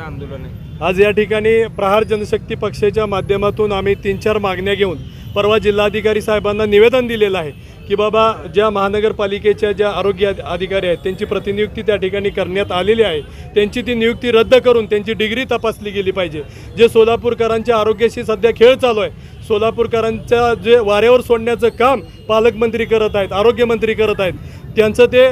आंदोलन आहे। आज या ठिकाणी प्रहार जनशक्ती पक्षाच्या माध्यमातून आम्ही 3-4 मागण्या घेऊन परवा जिल्हाधिकारी साहेबांना निवेदन दिलेलं आहे की बाबा ज्या महानगरपालिकेच्या ज्या आरोग्य अधिकारी आहेत त्यांची प्रतिनियुक्ती त्या ठिकाणी करण्यात आलेली आहे, त्यांची ती नियुक्ती रद्द करून त्यांची डिग्री तपासली गेली पाहिजे। जे सोलापूरकरांच्या आरोग्याशी सध्या खेळ चालू आहे, सोलापूरकरांच्या जे वाऱ्यावर सोडण्याचं काम पालकमंत्री करत आहेत, आरोग्यमंत्री करत आहेत, त्यांचं ते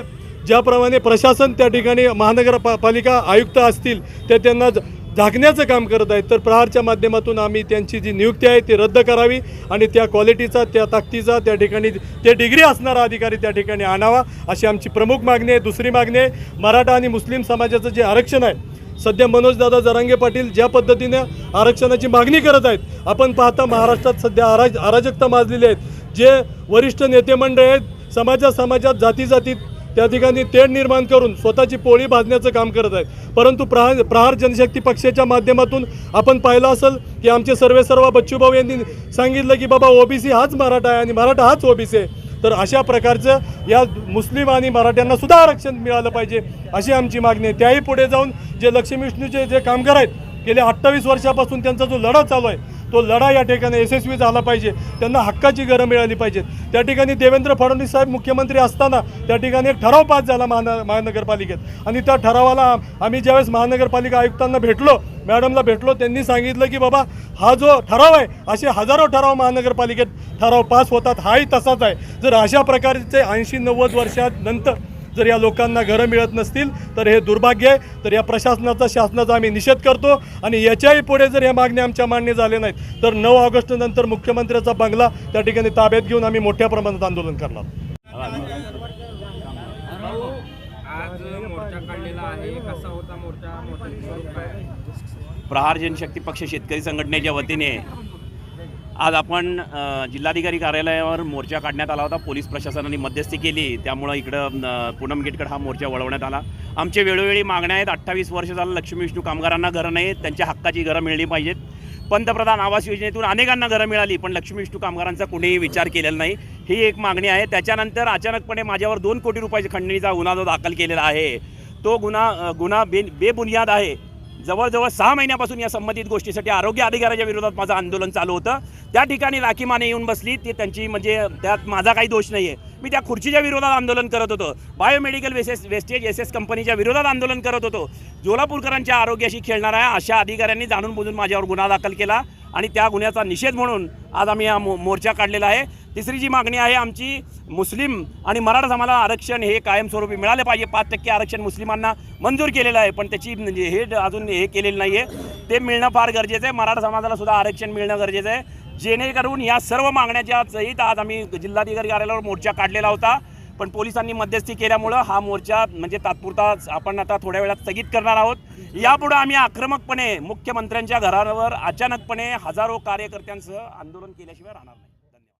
ज्याप्रमाणे प्रशासन त्या ठिकाणी महानगरपालिका आयुक्त असतील ते त्यांना झाकण्याचं काम करत आहेत, तर प्रहारच्या माध्यमातून आम्ही त्यांची जी नियुक्ती आहे ती रद्द करावी आणि त्या क्वालिटीचा, त्या ताकदीचा त्या ठिकाणी ते डिग्री असणारा अधिकारी त्या ठिकाणी आणावा, अशी आमची प्रमुख मागणी आहे। दुसरी मागणी आहे, मराठा आणि मुस्लिम समाजाचं जे आरक्षण आहे, सध्या मनोजदादा जरांगे पाटील ज्या पद्धतीने आरक्षणाची मागणी करत आहेत, आपण पाहता महाराष्ट्रात सध्या अराजकता माजलेली आहेत। जे वरिष्ठ नेते मंडळ आहेत, समाजात जातीत त्या ठिकाणी तेढ निर्माण करून स्वतःची पोळी भाजण्याचं काम करत आहेत, परंतु प्रहार जनशक्ती पक्षाच्या माध्यमातून आपण पाहिलं असेल की आमचे सर्वेसर्वा बच्चूभाऊ यांनी सांगितलं की बाबा ओबीसी हाच मराठा आहे आणि मराठा हाच ओबीसी आहे, तर अशा प्रकारचं या मुस्लिम आणि मराठ्यांना सुद्धा आरक्षण मिळालं पाहिजे अशी आमची मागणी आहे। त्याही पुढे जाऊन जे लक्ष्मी विष्णूचे जे कामगार आहेत, गेल्या 28 वर्षापासून त्यांचा जो लढा चालू आहे तो लढा या ठिकाणी यशस्वी झाला पाहिजे, त्यांना हक्काची घरं मिळाली पाहिजेत। त्या ठिकाणी देवेंद्र फडणवीस साहेब मुख्यमंत्री असताना त्या ठिकाणी एक ठराव पास झाला महानगरपालिकेत आणि त्या ठरावाला आम्ही ज्यावेळेस महानगरपालिका आयुक्तांना भेटलो, मॅडमला भेटलो, त्यांनी सांगितलं की बाबा हा जो ठराव आहे असे हजारो ठराव महानगरपालिकेत ठराव पास होतात, हाही तसाच आहे। जर अशा प्रकारचे 80-90 वर्षानंतर जर या लोकांना घरं मिळत नसतील तर हे दुर्भाग्य आहे। तर या शासनाचा आम्ही निषेध करतो आणि याच्याही पुढे जर या मागण्या आमच्या मान्य झाल्या नाहीत तर 9 ऑगस्ट नंतर मुख्यमंत्र्याचा बंगला त्या ठिकाणी ताब्यात घेऊन आम्ही मोठ्या प्रमाणात आंदोलन करणार। आज मोर्चा काढलेला आहे, कसा होता मोर्चा, मोठं स्वरूप काय? प्रहार जनशक्ती पक्ष शेतकरी संघटनेच्या वतीने आज आपण जिल्हाधिकारी कार्यालयावर मोर्चा काढण्यात आला होता। पोलीस प्रशासनाने मध्यस्थी केली, त्यामुळं इकडं पूनम गेटकडे हा मोर्चा वळवण्यात आला। आमचे वेळोवेळी मागण्या आहेत। 28 वर्ष झालं लक्ष्मी विष्णू कामगारांना घरं नाहीत, त्यांच्या हक्काची घरं मिळली पाहिजेत। पंतप्रधान आवास योजनेतून अनेकांना घरं मिळाली, पण लक्ष्मी विष्णू कामगारांचा कुणीही विचार केलेला नाही, ही एक मागणी आहे। त्याच्यानंतर अचानकपणे माझ्यावर 2 कोटी रुपयाच्या खंडणीचा गुन्हा जो दाखल केलेला आहे तो गुन्हा बेबुनियाद आहे। जवळजवळ 6 महिन्यापासून या संबंधित गोष्टीसाठी आरोग्य अधिकाऱ्याच्या विरोधात माझं आंदोलन चालू होतं। त्या ठिकाणी राखी माने येऊन बसली, ती त्यांची म्हणजे त्यात माझा काही दोष नाही आहे। मी त्या खुर्चीच्या विरोधात आंदोलन करत होतो, बायोमेडिकल वेस्टेज एस कंपनीच्या विरोधात आंदोलन करत होतो। सोलापूरकरांच्या आरोग्याशी खेळणाऱ्या अशा अधिकाऱ्यांनी जाणून बुजून माझ्यावर गुन्हा दाखल केला आणि त्या गुन्ह्याचा निषेध म्हणून आज आम्ही हा मोर्चा काढलेला आहे। तिसरी जी मागणी आहे आमची, मुस्लिम आणि मराठा समाजाला आरक्षण हे कायमस्वरूपी मिळाले पाहिजे। 5% आरक्षण मुस्लिमांना मंजूर केलेलं आहे, पण त्याची म्हणजे हे अजून हे केलेलं नाही आहे, ते मिळणं फार गरजेचं आहे। मराठा समाजाला सुद्धा आरक्षण मिळणं गरजेचं आहे, जेणेकरून या सर्व मागण्याच्या सहित आज आम्ही जिल्हाधिकारी कार्यालयावर मोर्चा काढलेला होता, पण पोलिसांनी मध्यस्थी केल्यामुळं हा मोर्चा म्हणजे तात्पुरता आपण आता थोड्या वेळात स्थगित करणार आहोत। यापुढे आम्ही आक्रमकपणे मुख्यमंत्र्यांच्या घरावर अचानकपणे हजारो कार्यकर्त्यांसह आंदोलन केल्याशिवाय राहणार नाही।